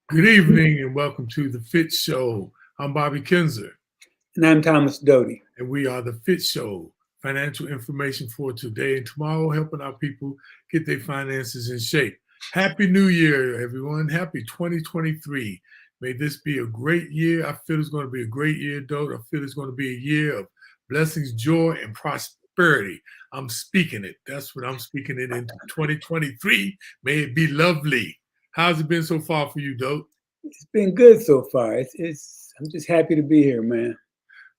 Good evening and welcome to the FITT Show. I'm Bobby Kinzer, And I'm Thomas Doty. and we are the FITT Show, financial information for today and tomorrow, helping our people get their finances in shape. Happy New Year, everyone. Happy 2023. May this be a great year. I feel it's going to be a great year, Dote. I feel it's going to be a year of blessings, joy, and prosperity. I'm speaking it. That's what I'm speaking it into 2023. May it be lovely. How's it been so far for you, Dote? It's been good so far. I'm just happy to be here, man.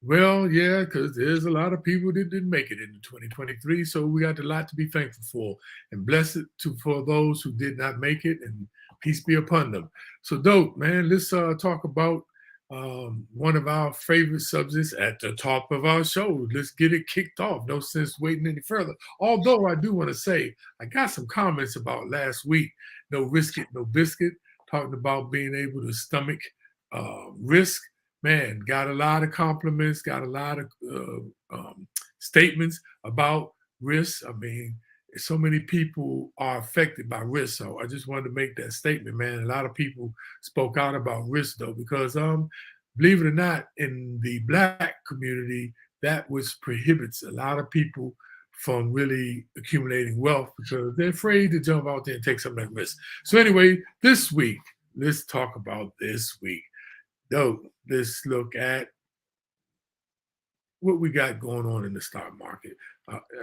Well, yeah, because there's a lot of people that didn't make it into 2023, so we got a lot to be thankful for, and blessed for those who did not make it, and peace be upon them. So, dope, man. Let's talk about one of our favorite subjects at the top of our show. Let's get it kicked off. No sense waiting any further. Although I do want to say I got some comments about last week. No risk it, no biscuit. Talking about being able to stomach risk. Man, got a lot of compliments, got a lot of statements about risk. I mean, so many people are affected by risk. So I just wanted to make that statement, man. A lot of people spoke out about risk, though, because believe it or not, in the Black community, that was prohibits a lot of people from really accumulating wealth because they're afraid to jump out there and take some of that risk. So anyway, this week, let's talk about this week. Though, let's look at what we got going on in the stock market.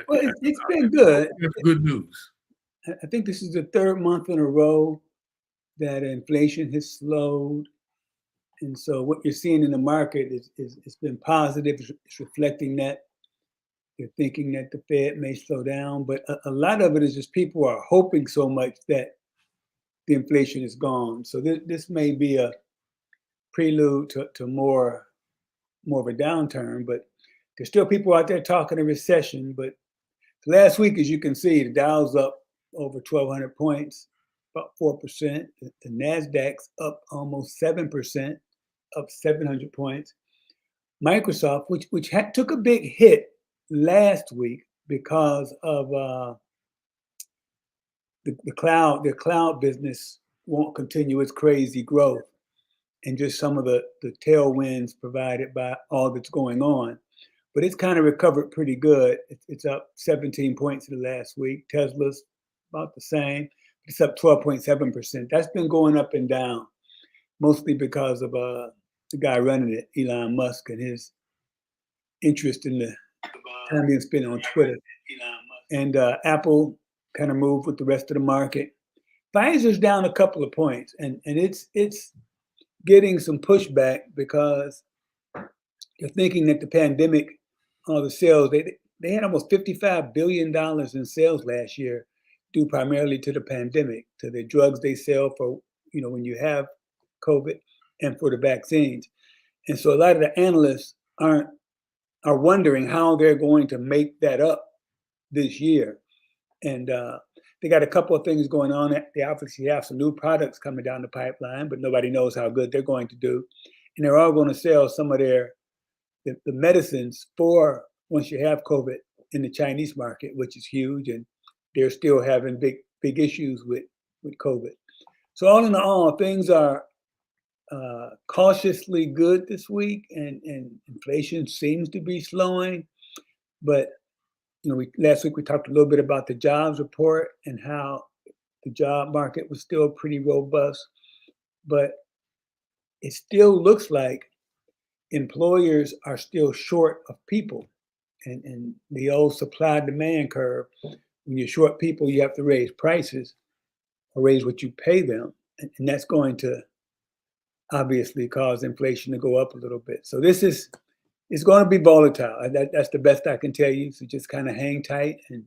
Well, it's been good. Good news. I think this is the third month in a row that inflation has slowed. And so what you're seeing in the market is it's been positive. It's reflecting that. You're thinking that the Fed may slow down, but a lot of it is just people are hoping so much that the inflation is gone. So this may be a prelude to more of a downturn, but there's still people out there talking a recession. But last week, as you can see, the Dow's up over 1,200 points, about 4%. The NASDAQ's up almost 7%, up 700 points. Microsoft, which took a big hit last week because of the cloud business won't continue its crazy growth, and just some of the tailwinds provided by all that's going on. But it's kind of recovered pretty good. It's up 17 points in the last week. Tesla's about the same. It's up 12.7%. That's been going up and down, mostly because of the guy running it, Elon Musk, and his interest in the time being spent on Twitter. And Apple kind of moved with the rest of the market. Pfizer's down a couple of points, and it's getting some pushback because they're thinking that the pandemic, all the sales, they had almost $55 billion in sales last year, due primarily to the pandemic, to the drugs they sell for, when you have COVID, and for the vaccines. And so a lot of the analysts are wondering how they're going to make that up this year. And they got a couple of things going on. They obviously have some new products coming down the pipeline, but nobody knows how good they're going to do. And they're all going to sell some of the medicines for once you have COVID in the Chinese market, which is huge, and they're still having big issues with COVID. So all in all, things are cautiously good this week, and inflation seems to be slowing. But last week we talked a little bit about the jobs report and how the job market was still pretty robust, but it still looks like employers are still short of people, and the old supply demand curve. When you're short people, you have to raise prices or raise what you pay them, and that's going to obviously cause inflation to go up a little bit. So it's going to be volatile. That's the best I can tell you. So just kind of hang tight and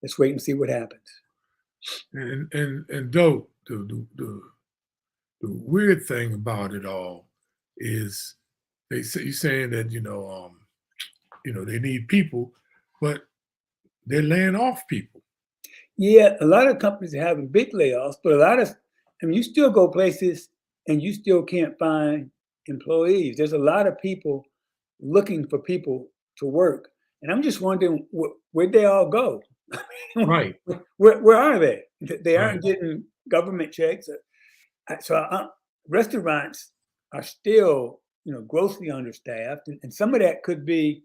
let's wait and see what happens. And though the weird thing about it all is you're saying that they need people, but they're laying off people. Yeah, a lot of companies are having big layoffs, but you still go places and you still can't find employees. There's a lot of people looking for people to work, and I'm just wondering where'd they all go? Right. Where are they? They aren't getting government checks. So restaurants are still, grossly understaffed, and some of that could be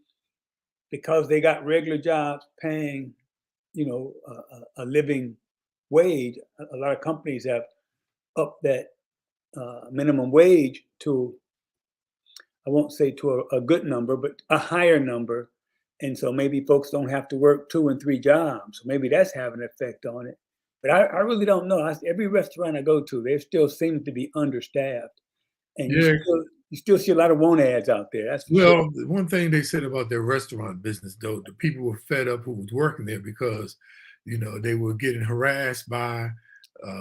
because they got regular jobs paying, a living wage. A lot of companies have upped that minimum wage to, I won't say to a good number, but a higher number. And so maybe folks don't have to work 2 and 3 jobs. So maybe that's having an effect on it. But I really don't know. Every restaurant I go to, there still seems to be understaffed. And Yeah. you still see a lot of want ads out there. That's for sure. Well, the one thing they said about their restaurant business, though, the people were fed up who was working there because, they were getting harassed by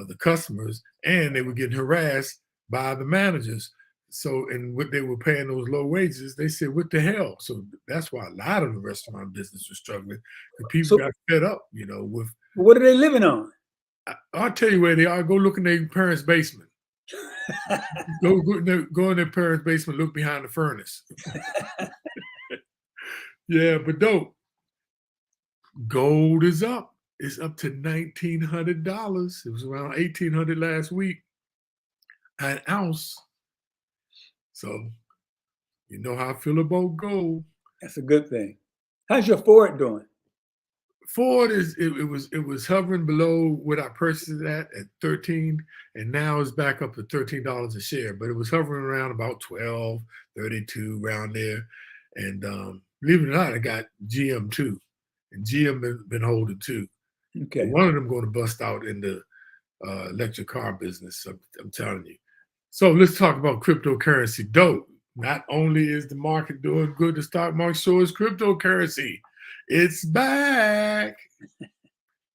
the customers and they were getting harassed by the managers. So, and what they were paying those low wages, they said, what the hell? So that's why a lot of the restaurant business was struggling. The people got fed up, with. What are they living on? I'll tell you where they are. Go look in their parents' basement. go in their parents' basement, look behind the furnace. Yeah, but dope. Gold is up. It's up to $1,900. It was around $1,800 last week an ounce. So you know how I feel about gold. That's a good thing. How's your Ford doing? Ford it was hovering below what I purchased it at 13, and now it's back up to $13 a share. But it was hovering around about 12, 32 around there. And believe it or not, I got GM too, and GM been holding too. Okay. One of them going to bust out in the electric car business. I'm telling you. So let's talk about cryptocurrency. Dope. Not only is the market doing good, the stock market so is cryptocurrency. It's back.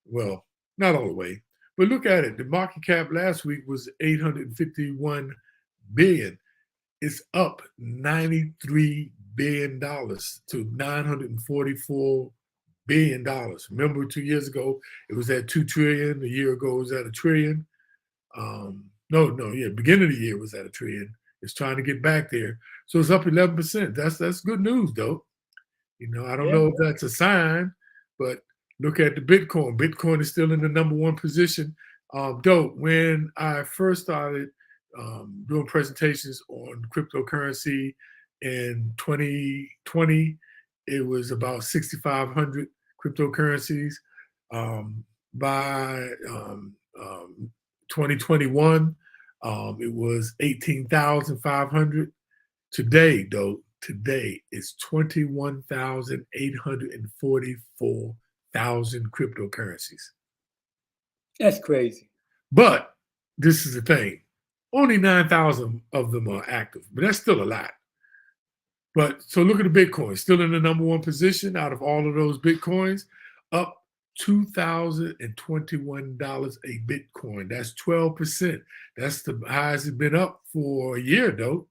Well, not all the way, but look at it. The market cap last week was $851 billion. It's up $93 billion to $944 billion. Remember 2 years ago, it was at 2 trillion. A year ago, it was at $1 trillion. Beginning of the year was at $1 trillion. It's trying to get back there. So it's up 11%. That's good news, though. I don't know if that's a sign, but look at the Bitcoin. Bitcoin is still in the #1 position. Dope. When I first started doing presentations on cryptocurrency in 2020, it was about 6,500 cryptocurrencies. By 2021, it was 18,500. Today, though, it's 21,844,000 cryptocurrencies. That's crazy. But this is the thing. Only 9,000 of them are active, but that's still a lot. But so look at the Bitcoin, still in the #1 position out of all of those Bitcoins, up $2,021 a Bitcoin. That's 12%. That's the highest it's been up for a year, though.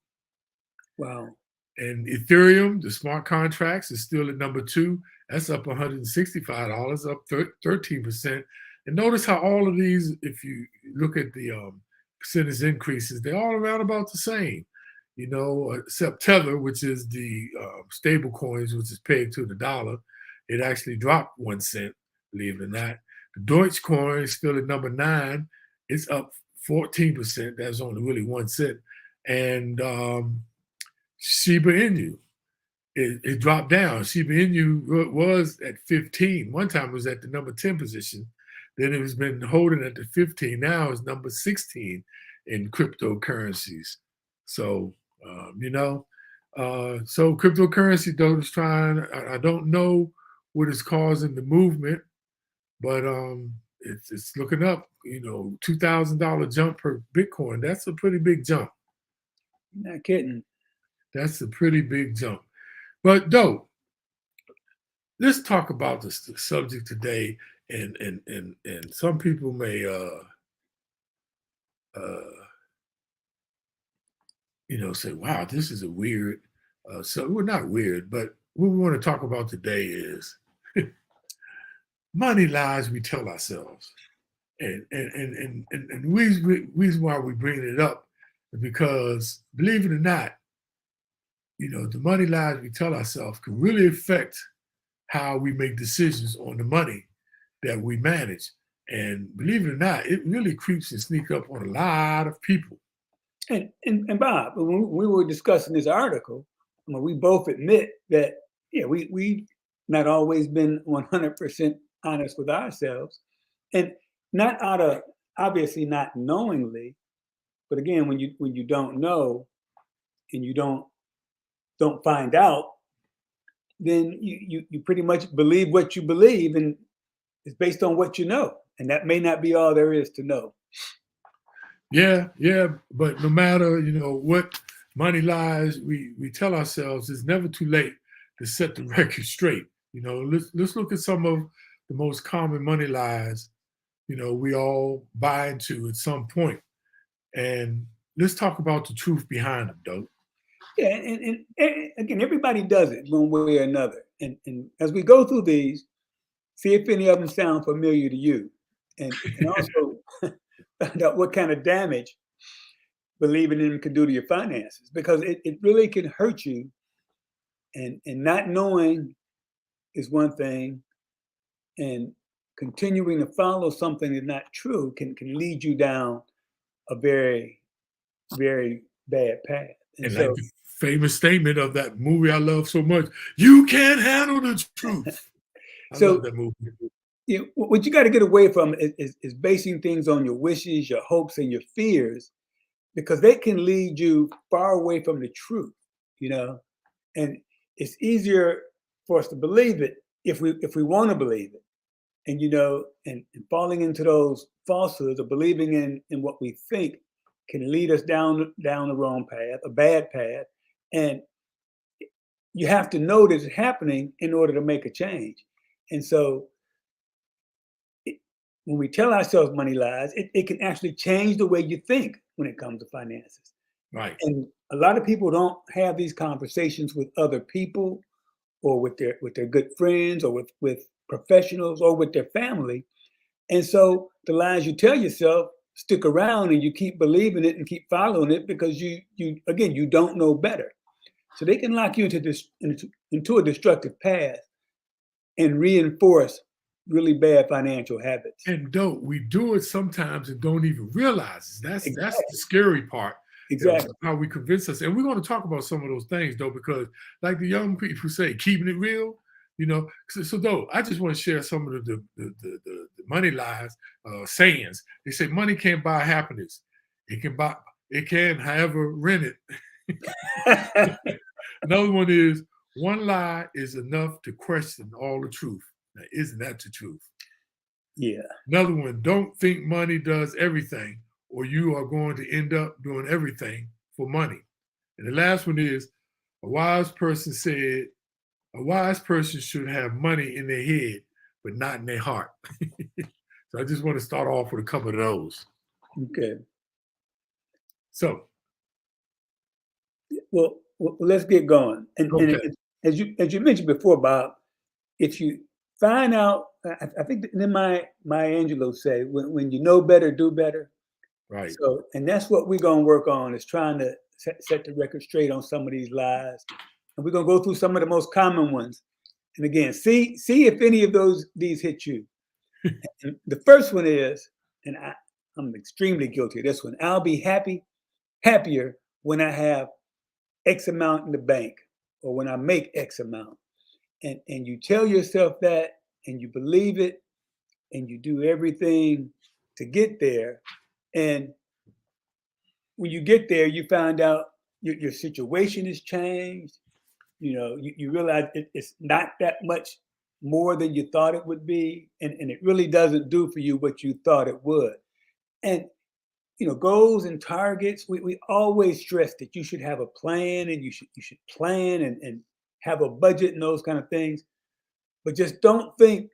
Wow. And Ethereum, the smart contracts, is still at #2. That's up $165, up 13%. And notice how all of these, if you look at the percentage increases, they're all around about the same. Except Tether, which is the stable coins, which is pegged to the dollar. It actually dropped 1 cent, believe it or not. The Deutsche coin is still at #9. It's up 14%. That's only really 1 cent. And Shiba Inu, it dropped down. Shiba Inu was at 15. One time it was at the #10 position. Then it has been holding at the 15. Now it's #16 in cryptocurrencies. So, so cryptocurrency, though, is trying. I don't know what is causing the movement, but it's looking up. $2,000 jump per Bitcoin. That's a pretty big jump. Not kidding. That's a pretty big jump. But though, let's talk about the subject today. And some people may say, wow, this is a weird, well, not weird, but what we want to talk about today is money lies we tell ourselves. And the reason why we bring it up is because, believe it or not, the money lies we tell ourselves can really affect how we make decisions on the money that we manage. And believe it or not, it really creeps and sneaks up on a lot of people. And Bob, when we were discussing this article, I mean, we both admit that, yeah, we not always been 100% honest with ourselves, and not out of, obviously not knowingly, but again, when you don't know and you don't find out, then you pretty much believe what you believe, and it's based on what you know, and that may not be all there is to know. Yeah, yeah, but no matter what money lies, we tell ourselves it's never too late to set the record straight. Let's look at some of the most common money lies we all buy into at some point, and let's talk about the truth behind them, though. Yeah, and again, everybody does it one way or another. And as we go through these, see if any of them sound familiar to you, and also find out what kind of damage believing in them can do to your finances, because it really can hurt you. And not knowing is one thing, and continuing to follow something that's not true can lead you down a very, very bad path. And And like so, the famous statement of that movie I love so much, you can't handle the truth. I love so that movie. what you got to get away from is basing things on your wishes, your hopes, and your fears, because they can lead you far away from the truth, you know. And it's easier for us to believe it if we want to believe it, and and falling into those falsehoods or believing in what we think can lead us down the wrong path, a bad path, and you have to know that it's happening in order to make a change. And so when we tell ourselves money lies, it can actually change the way you think when it comes to finances. Right. And a lot of people don't have these conversations with other people, or with their good friends, or with professionals, or with their family. And so the lies you tell yourself stick around, and you keep believing it and keep following it because you don't know better. So they can lock you into a destructive path and reinforce really bad financial habits. And don't we do it sometimes and don't even realize it. That's the Exactly. scary part. Exactly. How we convince us. And we're going to talk about some of those things though, because like the young people say, keeping it real, So though, I just want to share some of the money lies, sayings. They say money can't buy happiness. It can, however, rent it. Another one is one lie is enough to question all the truth. Now, isn't that the truth? Yeah. Another one, don't think money does everything, or you are going to end up doing everything for money. And the last one is a wise person said, a wise person should have money in their head, but not in their heart. So I just want to start off with a couple of those. Okay. So, Well, let's get going. And okay. as you mentioned before, Bob, if you find out, I think in my Angelou say, when you know better, do better. Right. So, and that's what we're gonna work on, is trying to set the record straight on some of these lies, and we're gonna go through some of the most common ones. And again, see if any of these hit you. And the first one is, and I'm extremely guilty of this one. I'll be happier when I have X amount in the bank, or when I make X amount. And you tell yourself that, and you believe it, and you do everything to get there. And when you get there, you find out your situation has changed. You realize it's not that much more than you thought it would be, and it really doesn't do for you what you thought it would. And goals and targets, we always stress that you should have a plan, and you should plan and have a budget and those kind of things. But just don't think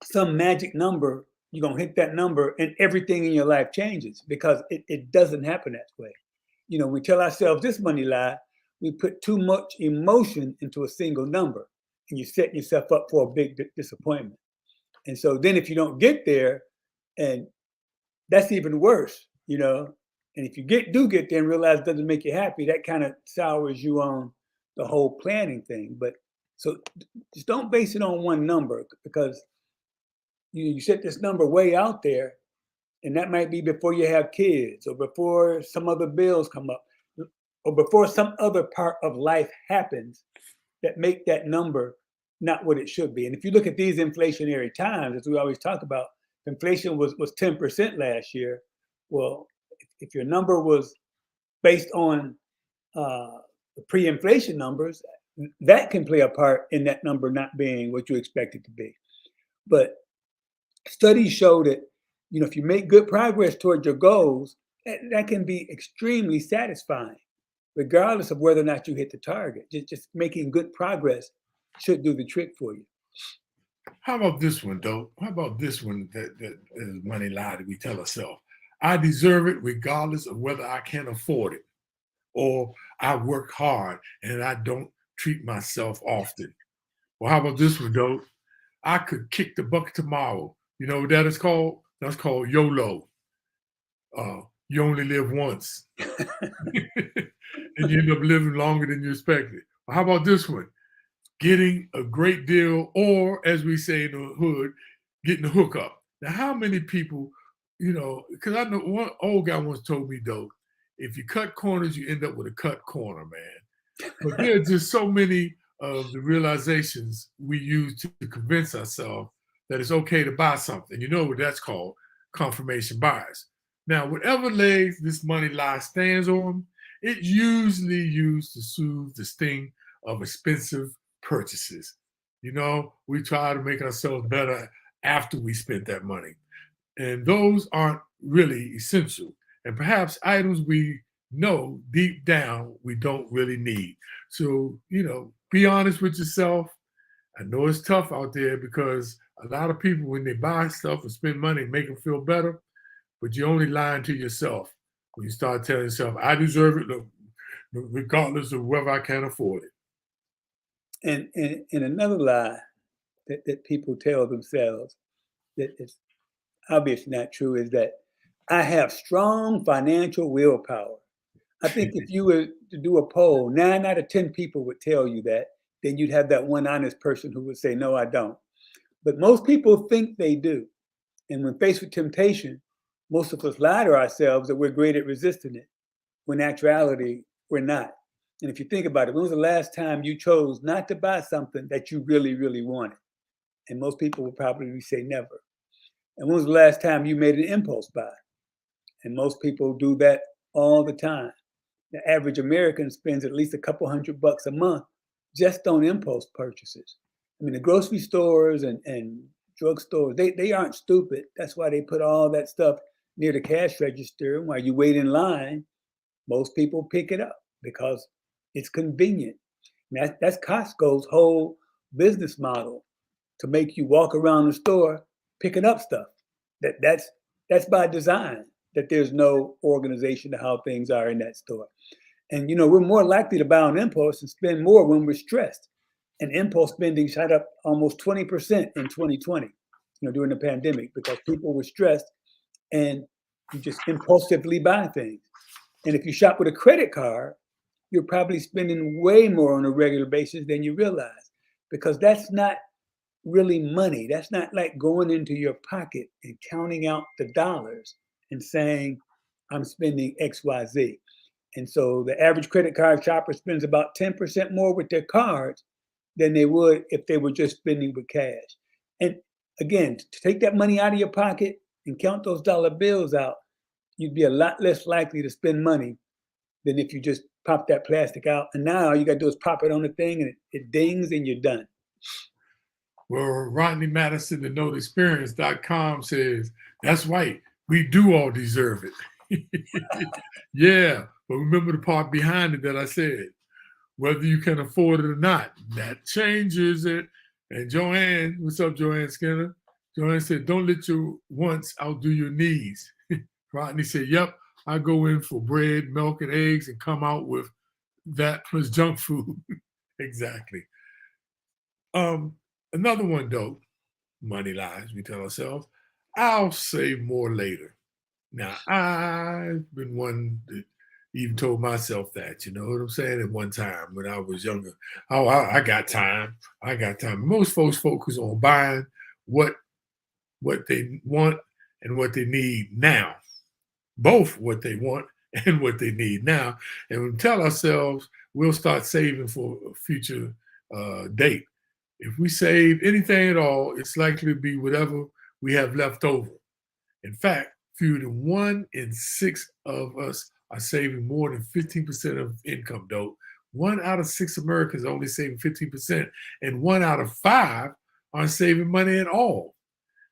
some magic number, you're going to hit that number and everything in your life changes, because it doesn't happen that way. We tell ourselves this money lie, we put too much emotion into a single number, and you set yourself up for a big disappointment. And so then if you don't get there, and that's even worse. And if you do get there and realize it doesn't make you happy, that kind of sours you on the whole planning thing. But so just don't base it on one number, because you set this number way out there, And that might be before you have kids or before some other bills come up or before some other part of life happens that make that number not what it should be. And if you look at these inflationary times, as we always talk about, inflation was 10% last year. Well, if your number was based on the pre-inflation numbers, that can play a part in that number not being what you expect it to be. But studies show that, if you make good progress towards your goals, that can be extremely satisfying, regardless of whether or not you hit the target. Just making good progress should do the trick for you. How about this one, though? How about this one that is money lie that we tell ourselves? I deserve it regardless of whether I can afford it, or I work hard and I don't treat myself often. Well, how about this one, though? I could kick the bucket tomorrow. You know what that is called? That's called YOLO. You only live once. And you end up living longer than you expected. Well, how about this one? Getting a great deal, or as we say in the hood, getting a hookup. Now, how many people, because I know one old guy once told me, though, if you cut corners, you end up with a cut corner, man. But there are just so many of the realizations we use to convince ourselves that it's okay to buy something. You know what that's called? Confirmation bias. Now, whatever legs this money lie stands on, it's usually used to soothe the sting of expensive purchases. We try to make ourselves better after we spent that money. And those aren't really essential. And perhaps items we know deep down we don't really need. So, be honest with yourself. I know it's tough out there because a lot of people, when they buy stuff and spend money, make them feel better, but you're only lying to yourself when you start telling yourself, I deserve it, regardless of whether I can afford it. And another lie that people tell themselves that is obviously not true is that I have strong financial willpower. I think if you were to do a poll, 9 out of 10 people would tell you that. Then you'd have that one honest person who would say, no, I don't. But most people think they do. And when faced with temptation, most of us lie to ourselves that we're great at resisting it, when in actuality, we're not. And if you think about it, when was the last time you chose not to buy something that you really, really wanted? And most people would probably say never. And when was the last time you made an impulse buy? And most people do that all the time. The average American spends at least a couple $100 a month just on impulse purchases. I mean, the grocery stores and drugstores, they aren't stupid. That's why they put all that stuff near the cash register. While you wait in line, most people pick it up because it's convenient. And that's Costco's whole business model, to make you walk around the store picking up stuff. That's by design, that there's no organization to how things are in that store. And we're more likely to buy on impulse and spend more when we're stressed. And impulse spending shot up almost 20% in 2020, during the pandemic, because people were stressed and you just impulsively buy things. And if you shop with a credit card, you're probably spending way more on a regular basis than you realize, because that's not really money. That's not like going into your pocket and counting out the dollars and saying, I'm spending X, Y, Z. And so the average credit card shopper spends about 10% more with their cards than they would if they were just spending with cash. And again, to take that money out of your pocket and count those dollar bills out, you'd be a lot less likely to spend money than if you just pop that plastic out. And now all you got to do is pop it on the thing and it dings and you're done. Well, Rodney Madison, the noteexperience.com says, that's right, we do all deserve it. Yeah, but remember the part behind it that I said, whether you can afford it or not, that changes it. And Joanne, what's up, Joanne Skinner? Joanne said, don't let your wants outdo your needs. Rodney said, yep, I go in for bread, milk, and eggs and come out with that plus junk food. Exactly. Another one, though, money lies, we tell ourselves, I'll save more later. Now, I've been one that even told myself that, you know what I'm saying, at one time when I was younger. Oh, I got time. I got time. Most folks focus on buying what they want and what they need now, both what they want and what they need now. And we tell ourselves we'll start saving for a future date. If we save anything at all, it's likely to be whatever we have left over. In fact, fewer than 1 in 6 of us are saving more than 15% of income, though. 1 out of 6 Americans are only saving 15%, and 1 out of 5 aren't saving money at all.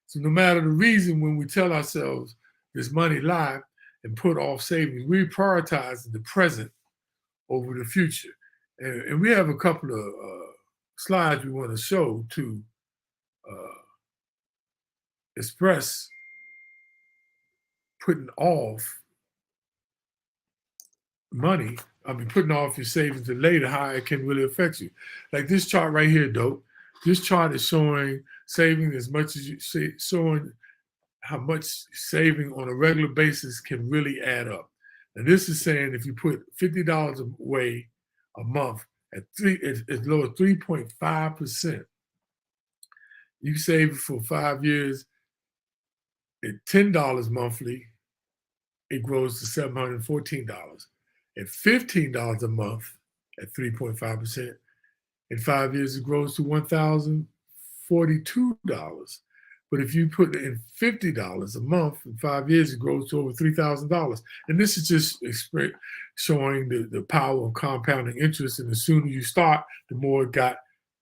So no matter the reason, when we tell ourselves this money lie and put off savings, we prioritize the present over the future. And we have a couple of slides we want to show to express putting off money. Putting off your savings to later, how it can really affect you. Like this chart right here, dope. This chart is showing saving as much as you say, showing how much saving on a regular basis can really add up. And this is saying if you put $50 away a month at as low as 3.5%, you save for 5 years at $10 monthly, it grows to $714. At $15 a month at 3.5%, in 5 years it grows to $1,042. But if you put in $50 a month in 5 years, it grows to over $3,000. And this is just showing the power of compounding interest. And the sooner you start, the more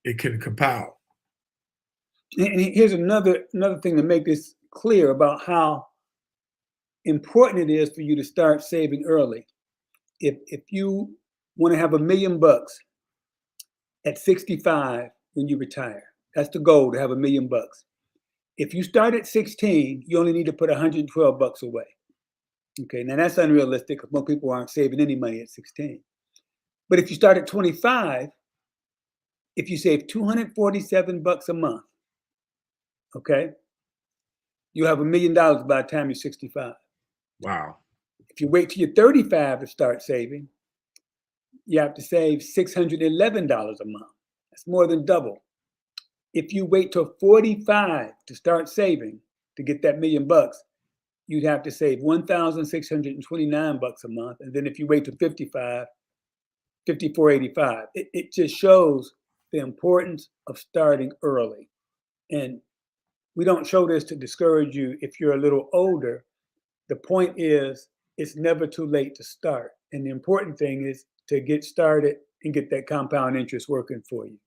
it can compound. And here's another thing to make this clear about how important it is for you to start saving early. If you want to have $1 million at 65 when you retire, that's the goal, to have $1 million. If you start at 16, you only need to put $112 away. Okay, now that's unrealistic because most people aren't saving any money at 16. But if you start at 25, if you save $247 a month, okay, you have $1 million by the time you're 65. Wow. If you wait till you're 35 to start saving, you have to save $611 a month. That's more than double. If you wait till 45 to start saving to get that $1 million, you'd have to save $1,629 a month. And then if you wait till 55, $5,485. It just shows the importance of starting early. And we don't show this to discourage you if you're a little older. The point is, it's never too late to start. And the important thing is to get started and get that compound interest working for you.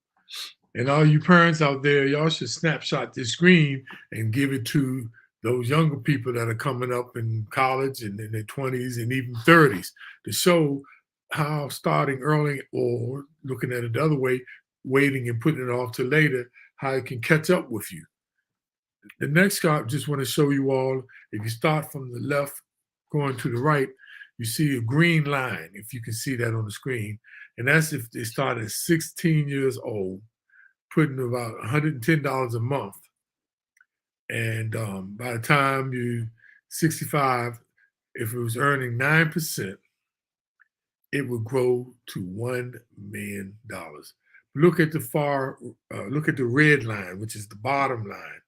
And all you parents out there, y'all should snapshot this screen and give it to those younger people that are coming up in college and in their 20s and even 30s to show how starting early, or looking at it the other way, waiting and putting it off to later, how it can catch up with you. The next chart, just want to show you all, if you start from the left going to the right, you see a green line, if you can see that on the screen. And that's if they start at 16 years old, putting about $110 a month. And by the time you're 65, if it was earning 9%, it would grow to $1 million. Look at the red line, which is the bottom line.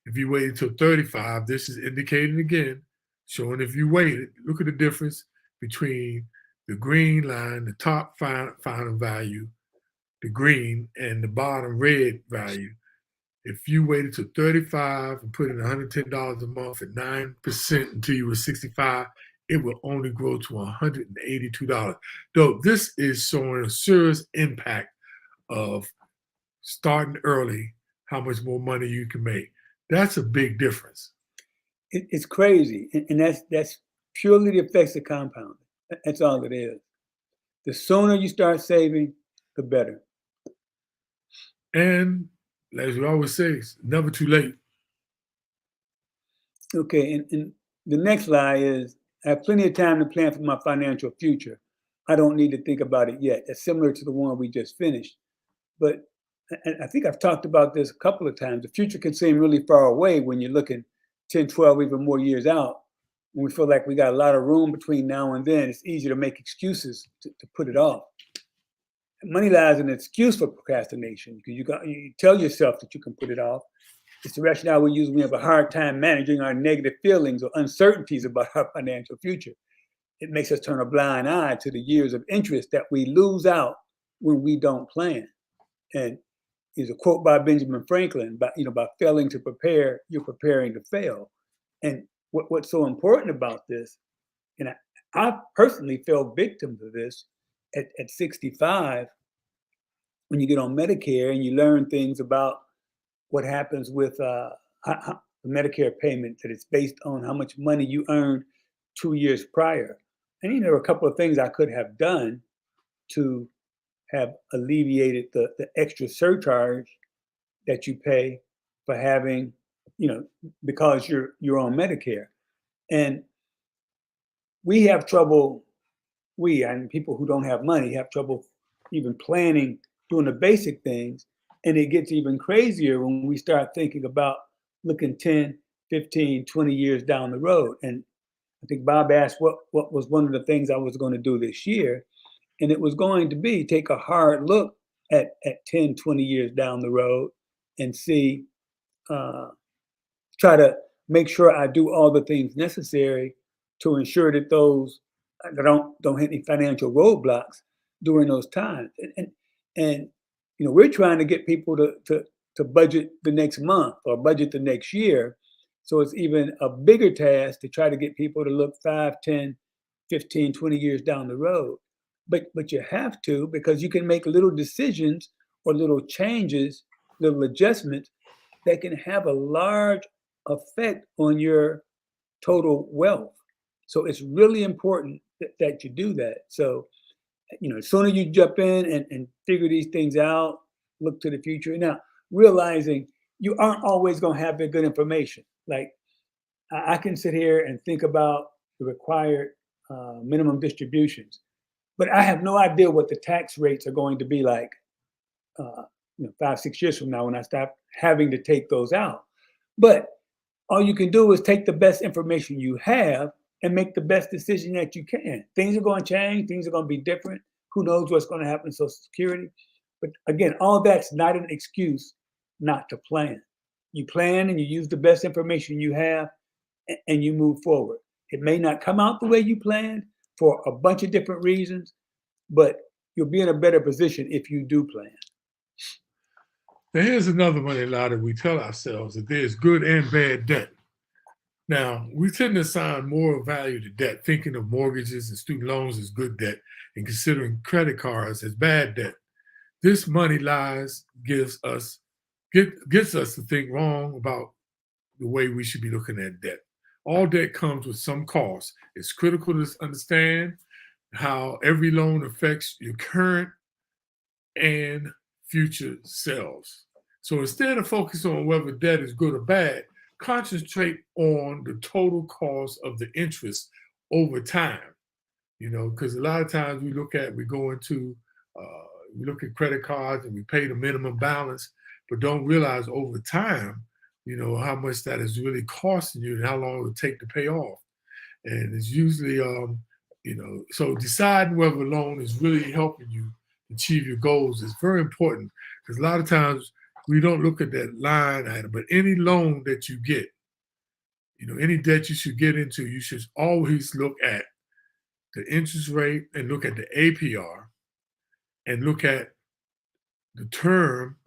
If you wait until 35, this is indicating again, showing if you waited, look at the difference between the green line, the top final value, the green, and the bottom red value. If you waited to 35 and put in $110 a month at 9% until you were 65, it will only grow to $182. Though this is showing a serious impact of starting early, how much more money you can make. That's a big difference. It's crazy. And that's purely the effects of compounding. That's all it is. The sooner you start saving, the better. And as we always say, it's never too late. Okay, and the next lie is, I have plenty of time to plan for my financial future. I don't need to think about it yet. It's similar to the one we just finished. But I think I've talked about this a couple of times. The future can seem really far away when you're looking 10, 12, even more years out. When we feel like we got a lot of room between now and then, it's easy to make excuses to put it off. Money lies in an excuse for procrastination, because you tell yourself that you can put it off, It's the rationale we use when we have a hard time managing our negative feelings or uncertainties about our financial future. It makes us turn a blind eye to the years of interest that we lose out when we don't plan. And there's a quote by Benjamin Franklin, by failing to prepare, you're preparing to fail. And what's so important about this, and I personally fell victim to this at 65, when you get on Medicare and you learn things about what happens with the Medicare payment, that it's based on how much money you earned 2 years prior. And there were a couple of things I could have done to have alleviated the extra surcharge that you pay for having, because you're on Medicare. And we have trouble, and people who don't have money have trouble even planning, doing the basic things. And it gets even crazier when we start thinking about looking 10, 15, 20 years down the road. And I think Bob asked what was one of the things I was going to do this year. And it was going to be take a hard look at 10, 20 years down the road and see, try to make sure I do all the things necessary to ensure that those don't hit any financial roadblocks during those times. And we're trying to get people to budget the next month or budget the next year. So it's even a bigger task to try to get people to look 5, 10, 15, 20 years down the road. But you have to, because you can make little decisions or little changes, little adjustments that can have a large effect on your total wealth. So it's really important that you do that. So, as soon as you jump in and figure these things out, look to the future. Now, realizing you aren't always going to have the good information. Like, I can sit here and think about the required minimum distributions, but I have no idea what the tax rates are going to be like 5, 6 years from now when I stop having to take those out. But all you can do is take the best information you have and make the best decision that you can. Things are going to change. Things are going to be different. Who knows what's going to happen in Social Security? But again, all that's not an excuse not to plan. You plan and you use the best information you have and you move forward. It may not come out the way you planned for a bunch of different reasons, but you'll be in a better position if you do plan. Now, here's another money lie that we tell ourselves, that there's good and bad debt. Now, we tend to assign more value to debt, thinking of mortgages and student loans as good debt and considering credit cards as bad debt. This money lies gets us to think wrong about the way we should be looking at debt. All debt comes with some cost. It's critical to understand how every loan affects your current and future selves. So instead of focusing on whether debt is good or bad, concentrate on the total cost of the interest over time. Because a lot of times we look at credit cards and we pay the minimum balance, but don't realize over time, how much that is really costing you and how long it will take to pay off. And it's usually, so deciding whether a loan is really helping you achieve your goals is very important, because a lot of times we don't look at that line item. But any loan that you get, any debt you should get into, you should always look at the interest rate and look at the APR and look at the term,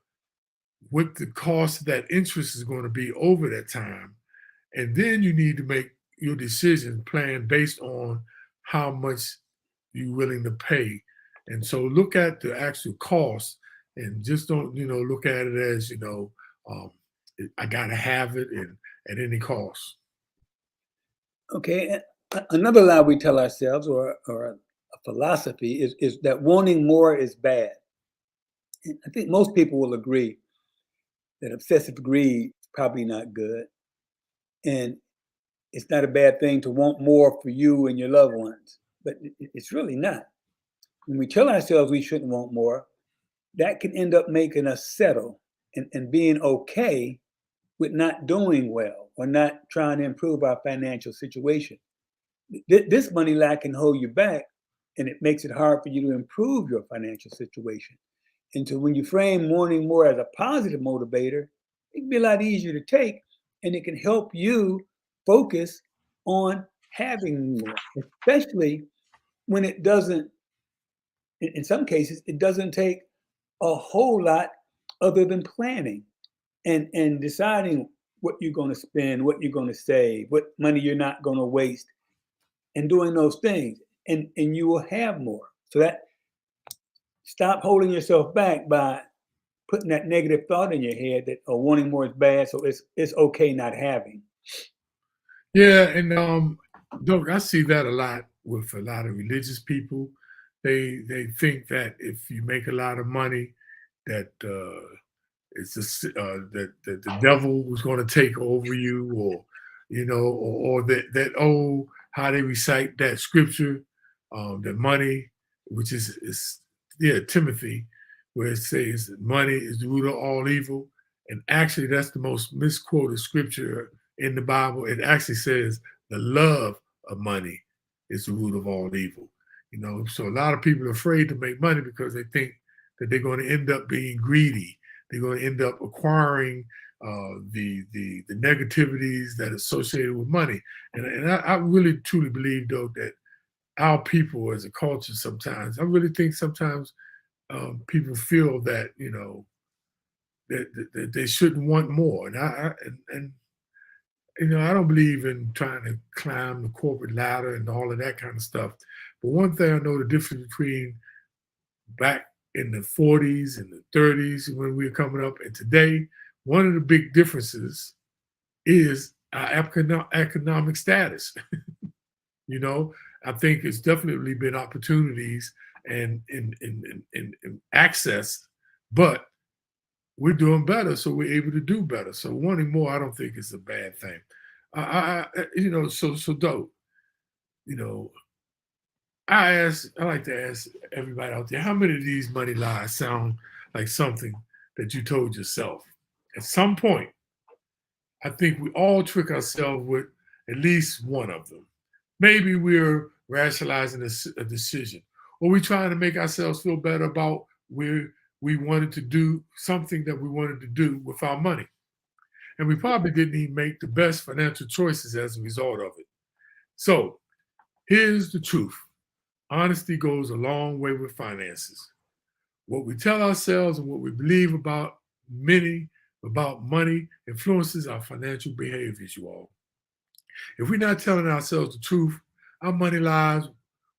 what the cost of that interest is going to be over that time. And then you need to make your decision plan based on how much you're willing to pay. And so look at the actual cost and just don't, look at it as, I got to have it and at any cost. Okay. Another lie we tell ourselves, or a philosophy, is that wanting more is bad. And I think most people will agree that obsessive greed is probably not good. And it's not a bad thing to want more for you and your loved ones, but it's really not. When we tell ourselves we shouldn't want more, that can end up making us settle and being okay with not doing well or not trying to improve our financial situation. This money lack can hold you back, and it makes it hard for you to improve your financial situation. And so when you frame wanting more as a positive motivator, it can be a lot easier to take, and it can help you focus on having more, especially when it doesn't, in some cases, it doesn't take a whole lot other than planning and deciding what you're going to spend, what you're going to save, what money you're not going to waste, and doing those things, and you will have more. So that, stop holding yourself back by putting that negative thought in your head that, oh, wanting more is bad, so it's okay not having. Yeah, and Doc, I see that a lot with a lot of religious people. They think that if you make a lot of money, that it's just that the devil was going to take over you, or or that oh, how they recite that scripture, that money, which is yeah, Timothy, where it says money is the root of all evil, and actually that's the most misquoted scripture in the Bible. It actually says the love of money is the root of all evil. So a lot of people are afraid to make money because they think that they're going to end up being greedy. They're going to end up acquiring the negativities that are associated with money. And I really truly believe, though, that our people as a culture sometimes, I really think sometimes people feel that, that they shouldn't want more. And I don't believe in trying to climb the corporate ladder and all of that kind of stuff. But one thing I know, the difference between back in the 40s and the 30s when we were coming up and today, one of the big differences is our economic status. I think it's definitely been opportunities and in access, but we're doing better, so we're able to do better. So wanting more, I don't think is a bad thing. So dope. I like to ask everybody out there, how many of these money lies sound like something that you told yourself? At some point, I think we all trick ourselves with at least one of them. Maybe we're rationalizing a decision, or we're trying to make ourselves feel better about where we wanted to do something that we wanted to do with our money. And we probably didn't even make the best financial choices as a result of it. So here's the truth. Honesty goes a long way with finances. What we tell ourselves and what we believe about money influences our financial behaviors, you all. If we're not telling ourselves the truth, our money lives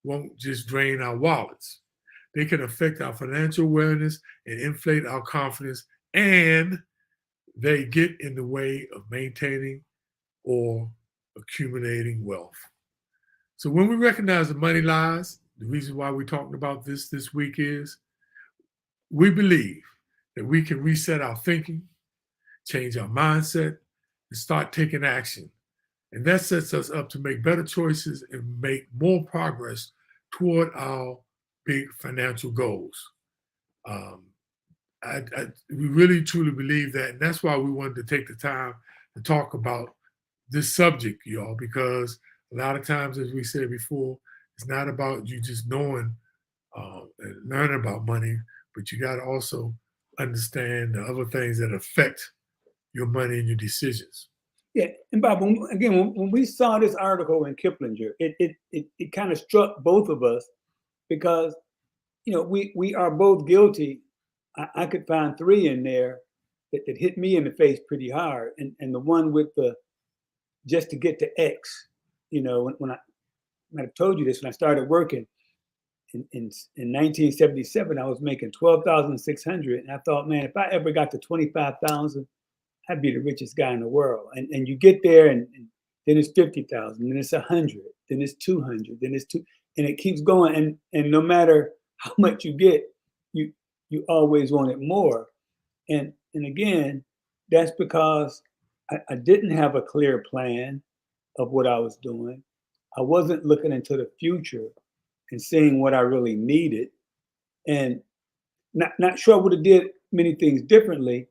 won't just drain our wallets. They can affect our financial awareness and inflate our confidence, and they get in the way of maintaining or accumulating wealth. So when we recognize the money lies, the reason why we're talking about this week is we believe that we can reset our thinking, change our mindset, and start taking action. And that sets us up to make better choices and make more progress toward our big financial goals. We really truly believe that. And that's why we wanted to take the time to talk about this subject, y'all, because a lot of times, as we said before, it's not about you just knowing and learning about money, but you got to also understand the other things that affect your money and your decisions. Yeah, and Bob, when we saw this article in Kiplinger, it kind of struck both of us because we are both guilty. I could find 3 in there that hit me in the face pretty hard, and the one with the just to get to X. When I might have told you this, when I started working in 1977, I was making $12,600, and I thought, man, if I ever got to 25,000. I'd be the richest guy in the world. And you get there, and then it's 50,000, then it's 100, then it's 200, then it's 2, and it keeps going. And no matter how much you get, you always want it more. And again, that's because I didn't have a clear plan of what I was doing. I wasn't looking into the future and seeing what I really needed, and not sure I would have did many things differently.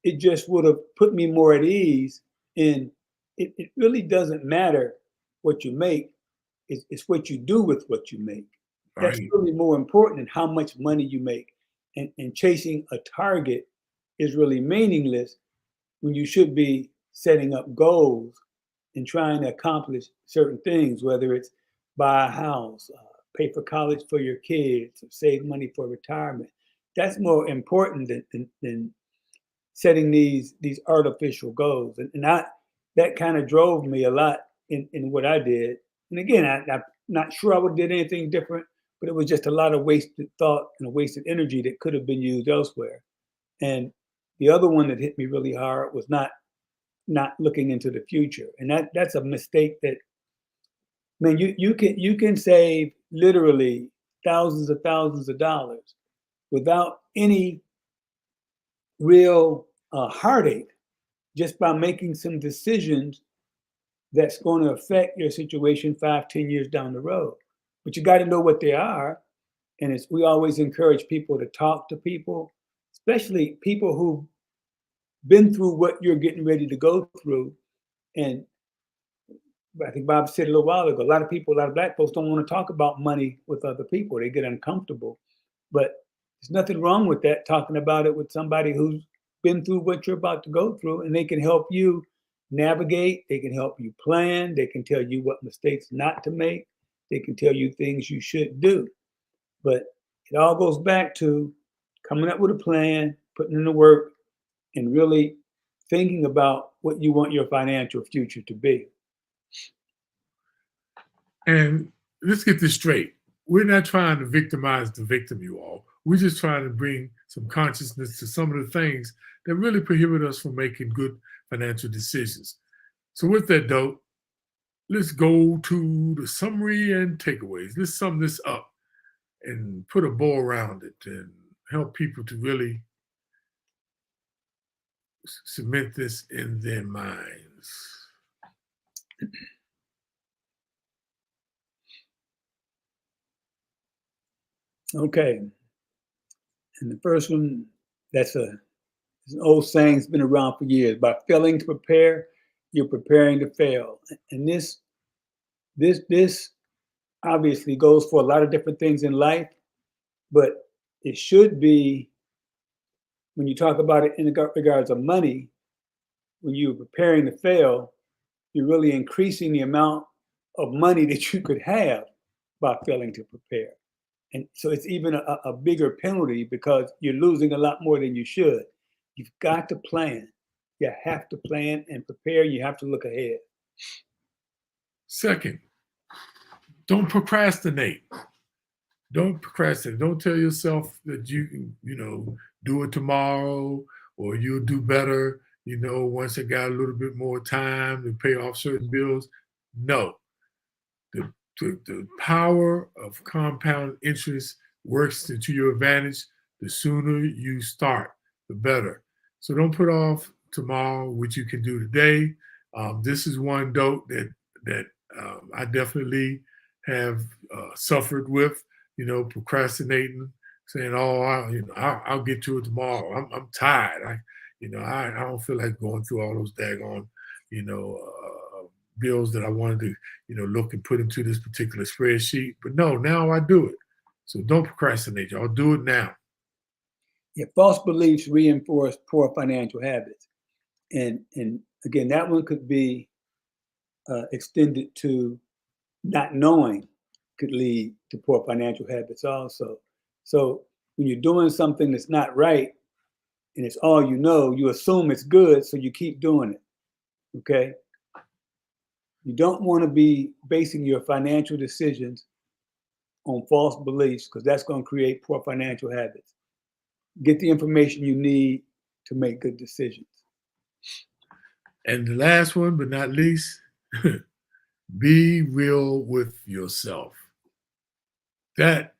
It just would have put me more at ease. And it really doesn't matter what you make. It's what you do with what you make. That's Right. really more important than how much money you make. And chasing a target is really meaningless when you should be setting up goals and trying to accomplish certain things, whether it's buy a house, pay for college for your kids, or save money for retirement. That's more important than setting these artificial goals. And that kind of drove me a lot in what I did. And again, I'm not sure I would have did anything different, but it was just a lot of wasted thought and wasted energy that could have been used elsewhere. And the other one that hit me really hard was not looking into the future. And that's a mistake that, man, you can save literally thousands of dollars without any real heartache, just by making some decisions that's going to affect your situation 5-10 years down the road. But you got to know what they are. And we always encourage people to talk to people, especially people who've been through what you're getting ready to go through. And I think Bob said a little while ago, a lot of Black folks don't want to talk about money with other people. They get uncomfortable. But there's nothing wrong with that, talking about it with somebody who's been through what you're about to go through, and they can help you navigate. They can help you plan. They can tell you what mistakes not to make. They can tell you things you should do. But it all goes back to coming up with a plan, putting in the work, and really thinking about what you want your financial future to be. And let's get this straight. We're not trying to victimize the victim, you all. We're just trying to bring some consciousness to some of the things that really prohibit us from making good financial decisions. So with that, Dope, let's go to the summary and takeaways. Let's sum this up and put a bow around it and help people to really cement this in their minds. Okay. And the first one, it's an old saying, it's been around for years. By failing to prepare, you're preparing to fail. And this obviously goes for a lot of different things in life, but it should be, when you talk about it in regards of money, when you're preparing to fail, you're really increasing the amount of money that you could have by failing to prepare. And so it's even a bigger penalty because you're losing a lot more than you should. You've got to plan. You have to plan and prepare. You have to look ahead. Second, don't procrastinate. Don't procrastinate. Don't tell yourself that you can, do it tomorrow or you'll do better, once I got a little bit more time to pay off certain bills. No. The power of compound interest works to your advantage. The sooner you start, the better. So don't put off tomorrow what you can do today. This is one, Dope, that I definitely have suffered with, procrastinating, saying, "Oh, I'll get to it tomorrow. I'm tired. I don't feel like going through all those daggone, bills that I wanted to, look and put into this particular spreadsheet." But no, now I do it. So don't procrastinate, y'all. Do it now. Yeah, false beliefs reinforce poor financial habits. And again, that one could be extended to not knowing could lead to poor financial habits also. So when you're doing something that's not right and it's all you assume it's good, so you keep doing it, okay? You don't want to be basing your financial decisions on false beliefs because that's going to create poor financial habits. Get the information you need to make good decisions. And the last one, but not least, be real with yourself. That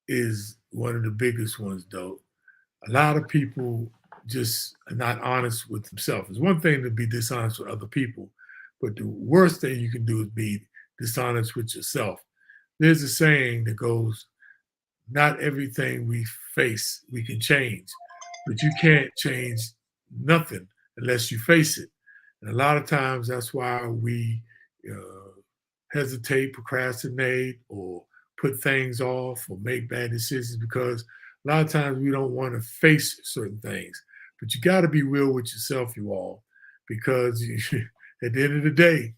is one of the biggest ones, though. A lot of people just are not honest with themselves. It's one thing to be dishonest with other people, but the worst thing you can do is be dishonest with yourself. There's a saying that goes, not everything we face we can change, but you can't change nothing unless you face it. And a lot of times that's why we hesitate, procrastinate, or put things off or make bad decisions, because a lot of times we don't want to face certain things. But you got to be real with yourself, you all. because at the end of the day,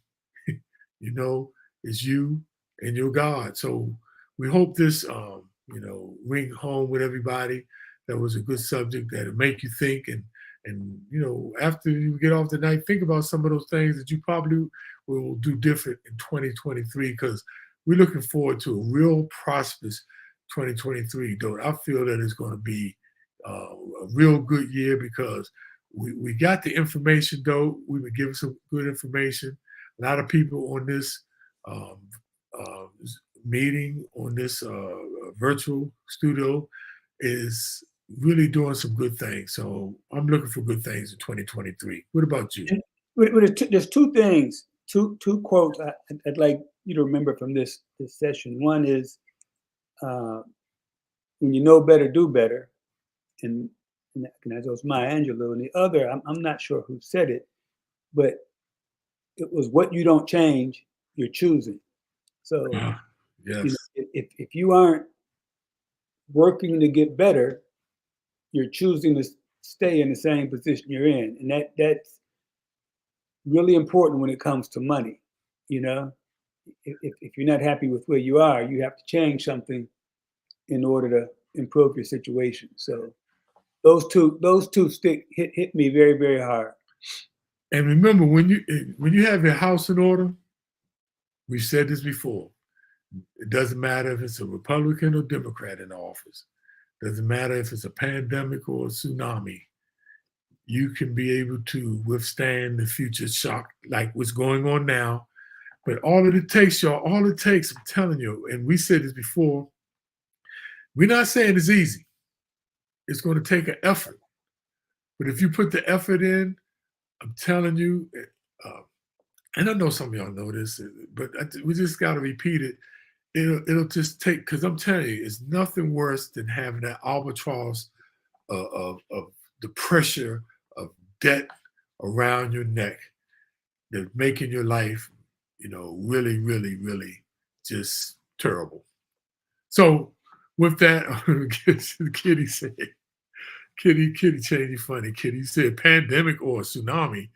you know, it's you and your God. So we hope this, ring home with everybody. That was a good subject that'll make you think, and after you get off tonight, think about some of those things that you probably will do different in 2023, because we're looking forward to a real prosperous 2023. Though I feel that it's going to be a real good year, because we got the information. Though we've been given some good information. A lot of people on this um, uh, meeting, on this virtual studio, is really doing some good things. So I'm looking for good things in 2023. What about you? There's two things, two quotes I'd like you to remember from this session. One is, when you know better, do better, and that was Maya Angelou. And the other, I'm not sure who said it, but it was, what you don't change, you're choosing. So, yes. If you aren't working to get better, you're choosing to stay in the same position you're in, and that's really important when it comes to money. If you're not happy with where you are, you have to change something in order to improve your situation. So those two hit me very, very hard. And remember, when you have your house in order, we've said this before, it doesn't matter if it's a Republican or Democrat in office. It doesn't matter if it's a pandemic or a tsunami. You can be able to withstand the future shock like what's going on now. But all it takes, y'all, I'm telling you, and we said this before, we're not saying it's easy. It's going to take an effort. But if you put the effort in, I'm telling you, and I know some of y'all know this, but we just got to repeat it. It'll just take, because I'm telling you, it's nothing worse than having that albatross of the pressure of debt around your neck, that's making your life, really, really, really just terrible. So with that, Kitty said, Kitty changed funny. Kitty said pandemic or tsunami.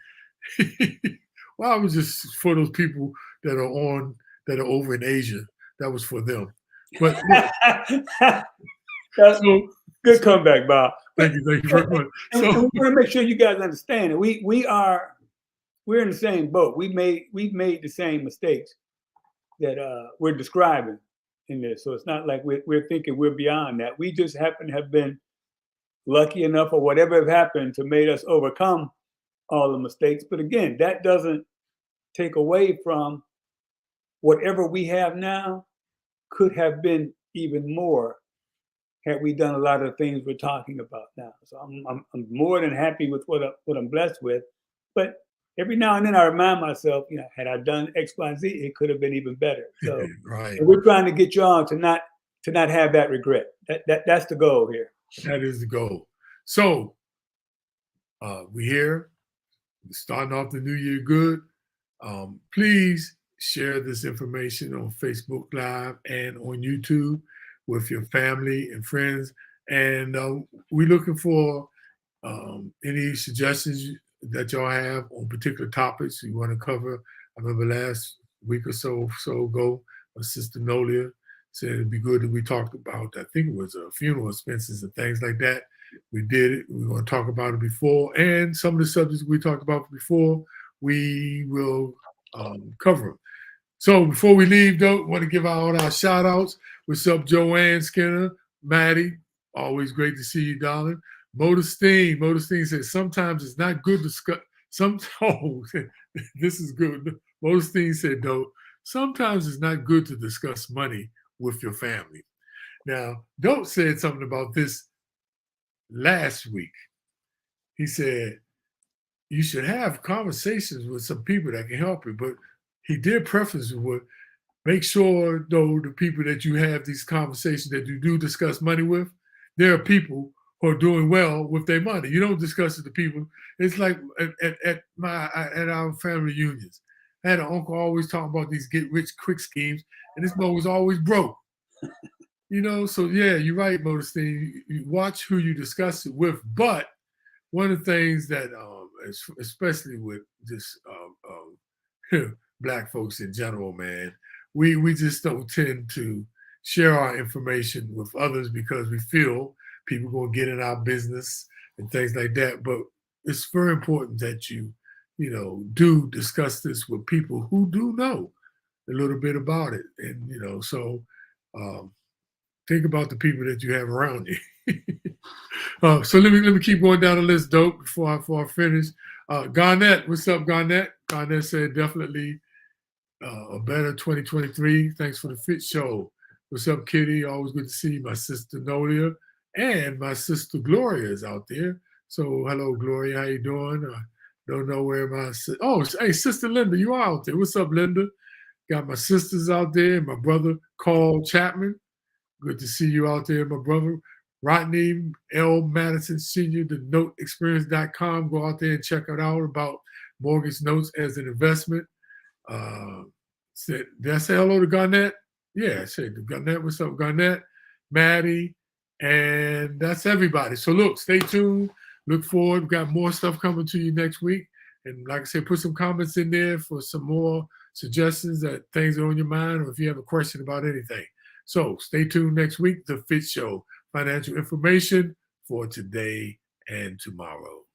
Well, I was just for those people that are over in Asia. That was for them. But so, good comeback, Bob. Thank you very much. And we want to make sure you guys understand it. We're in the same boat. We've made the same mistakes that we're describing in this. So it's not like we're thinking we're beyond that. We just happen to have been lucky enough, or whatever have happened, to make us overcome all the mistakes. But again, that doesn't take away from whatever we have now could have been even more had we done a lot of the things we're talking about now. So I'm more than happy with what I'm blessed with. But every now and then I remind myself, had I done X, Y, Z, it could have been even better. So right. We're trying to get you all to not have that regret. That's the goal here. That is the goal. So we're here, starting off the new year good. Please share this information on Facebook Live and on YouTube with your family and friends. And we're looking for any suggestions that y'all have on particular topics you want to cover. I remember last week or so ago, my sister Nolia said it'd be good that we talked about, I think it was funeral expenses and things like that. We did it. We're going to talk about it before. And some of the subjects we talked about before, we will cover them. So before we leave, though, I want to give out all our shout outs. What's up, Joanne Skinner, Maddie? Always great to see you, darling. Motor Steen says sometimes it's not good to discuss. This is good. Motor Steen said, though, sometimes it's not good to discuss money with your family. Now, Dope said something about this last week. He said, you should have conversations with some people that can help you. But he did preface with, make sure, though, the people that you have these conversations that you do discuss money with, there are people who are doing well with their money. You don't discuss it to people. It's like at our family reunions. I had an uncle always talking about these get rich quick schemes, and this boy was always broke. So yeah, you're right, Modestine. You watch who you discuss it with. But one of the things that especially with just Black folks in general, man. We just don't tend to share our information with others because we feel people gonna get in our business and things like that. But it's very important that you do discuss this with people who do know a little bit about it, and so um, think about the people that you have around you. So let me keep going down the list, dope. Before I finish, Garnett, what's up, Garnett? Garnett said definitely a better 2023. Thanks for the FITT Show. What's up, Kitty? Always good to see you. My sister Nolia and my sister Gloria is out there. So hello, Gloria. How you doing? I don't know where my hey, sister Linda, you are out there. What's up, Linda? Got my sisters out there. My brother Carl Chapman. Good to see you out there, my brother. Rodney L. Madison Sr., the noteexperience.com. Go out there and check it out about mortgage notes as an investment. Did I say hello to Garnett? Yeah, I said Garnett. What's up, Garnett? Maddie. And that's everybody. So look, stay tuned. Look forward. We've got more stuff coming to you next week. And like I said, put some comments in there for some more suggestions that things are on your mind or if you have a question about anything. So stay tuned next week. The FITT Show. Financial information for today and tomorrow.